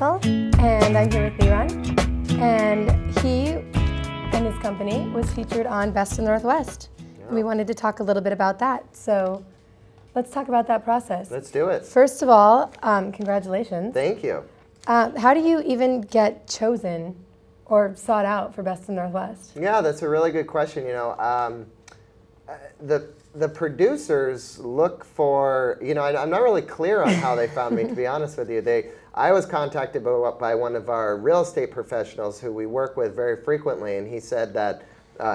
Rachel, and I'm here with Leeron. And he and his company was featured on Best in the Northwest. Yeah. And we wanted to talk a little bit about that. So let's talk about that process. Let's do it. First of all, congratulations. Thank you. How do you even get chosen or sought out for Best in the Northwest? Yeah, that's a really good question. You know, the producers look for, you know, I'm not really clear on how they found me, to be honest with you. I was contacted by one of our real estate professionals who we work with very frequently, and he said that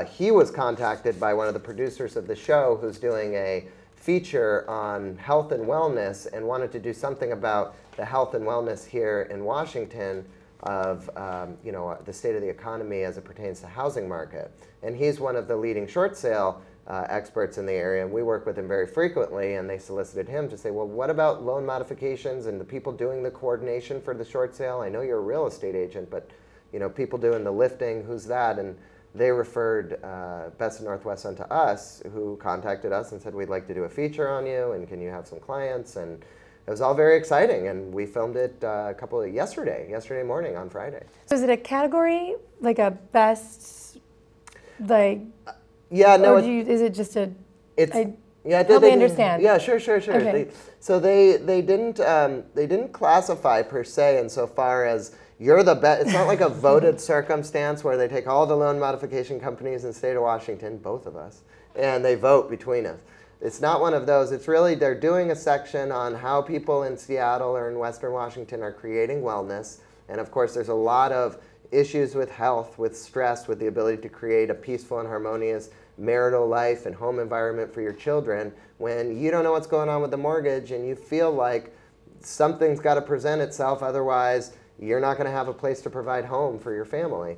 he was contacted by one of the producers of the show who's doing a feature on health and wellness and wanted to do something about the health and wellness here in Washington of you know, the state of the economy as it pertains to housing market. And he's one of the leading short sale experts in the area, and we work with him very frequently, and they solicited him to say, well, what about loan modifications and the people doing the coordination for the short sale? I know you're a real estate agent, but you know, people doing the lifting, who's that? And they referred Best in Northwest onto us, who contacted us and said, we'd like to do a feature on you, and can you have some clients? And it was all very exciting, and we filmed it yesterday morning on Friday. So is it a category, like a best, like, yeah, no, is it just a, yeah, help me understand. Yeah, sure. Okay. They didn't classify per se insofar as you're the best. It's not like a voted circumstance where they take all the loan modification companies in the state of Washington, both of us, and they vote between us. It's not one of those. It's really, they're doing a section on how people in Seattle or in Western Washington are creating wellness. And of course, there's a lot of issues with health, with stress, with the ability to create a peaceful and harmonious marital life and home environment for your children when you don't know what's going on with the mortgage and you feel like something's got to present itself, otherwise you're not going to have a place to provide home for your family.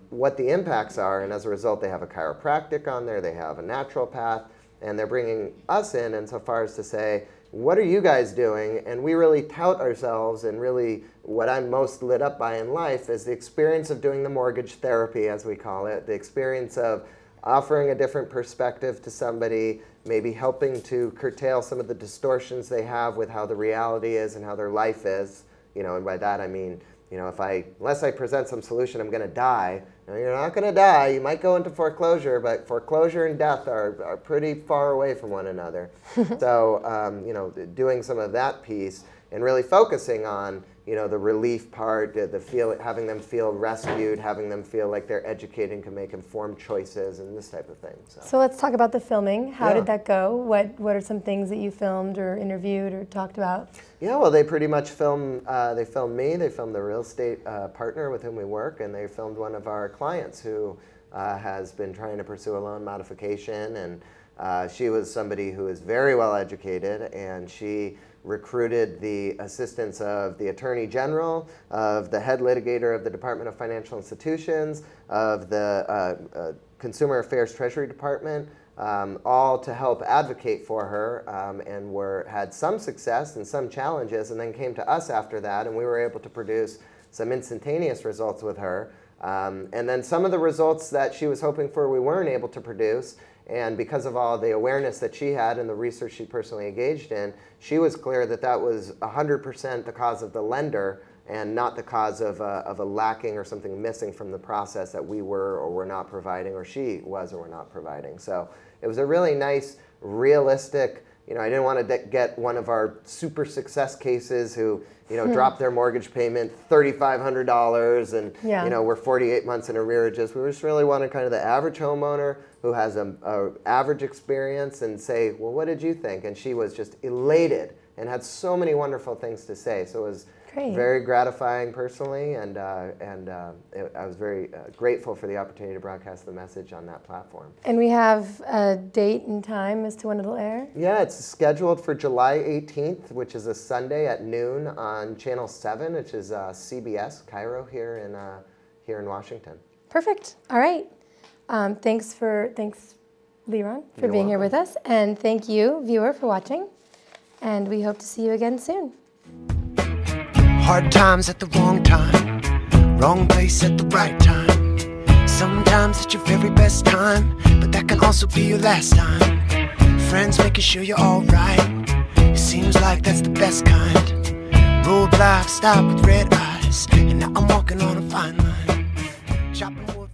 What the impacts are, and as a result they have a chiropractic on there, they have a naturopath, and they're bringing us in insofar as to say, what are you guys doing? And we really tout ourselves, and really what I'm most lit up by in life is the experience of doing the mortgage therapy, as we call it, the experience of offering a different perspective to somebody, maybe helping to curtail some of the distortions they have with how the reality is and how their life is. You know, and by that I mean, you know, unless I present some solution, I'm going to die. No, you're not going to die. You might go into foreclosure, but foreclosure and death are pretty far away from one another. So, you know, doing some of that piece and really focusing on, you know, the relief part, having them feel rescued, having them feel like they're educated and can make informed choices and this type of thing. So let's talk about the filming. How did that go? What are some things that you filmed or interviewed or talked about? Yeah, well, they pretty much filmed me, they filmed the real estate partner with whom we work, and they filmed one of our clients who has been trying to pursue a loan modification, and she was somebody who is very well educated, and she recruited the assistance of the Attorney General, of the head litigator of the Department of Financial Institutions, of the Consumer Affairs Treasury Department, all to help advocate for her, and had some success and some challenges, and then came to us after that, and we were able to produce some instantaneous results with her. And then some of the results that she was hoping for we weren't able to produce, and because of all the awareness that she had and the research she personally engaged in, she was clear that that was 100% the cause of the lender and not the cause of a lacking or something missing from the process that we were or were not providing, or she was or were not providing. So it was a really nice, realistic, you know, I didn't want to get one of our super success cases who, you know, dropped their mortgage payment $3,500 and, you know, we're 48 months in arrearages. We just really wanted kind of the average homeowner who has a average experience and say, well, what did you think? And she was just elated and had so many wonderful things to say. So it was very gratifying personally, and I was very grateful for the opportunity to broadcast the message on that platform. And we have a date and time as to when it'll air? Yeah, it's scheduled for July 18th, which is a Sunday at noon on Channel 7, which is CBS, Cairo, here in Washington. Perfect. All right. Thanks, Leeron, for being here with us. And thank you, viewer, for watching. And we hope to see you again soon. Hard times at the wrong time, wrong place at the right time. Sometimes it's your very best time, but that can also be your last time. Friends making sure you're alright, it seems like that's the best kind. roadblock stopped with red eyes, and now I'm walking on a fine line, chopping wood.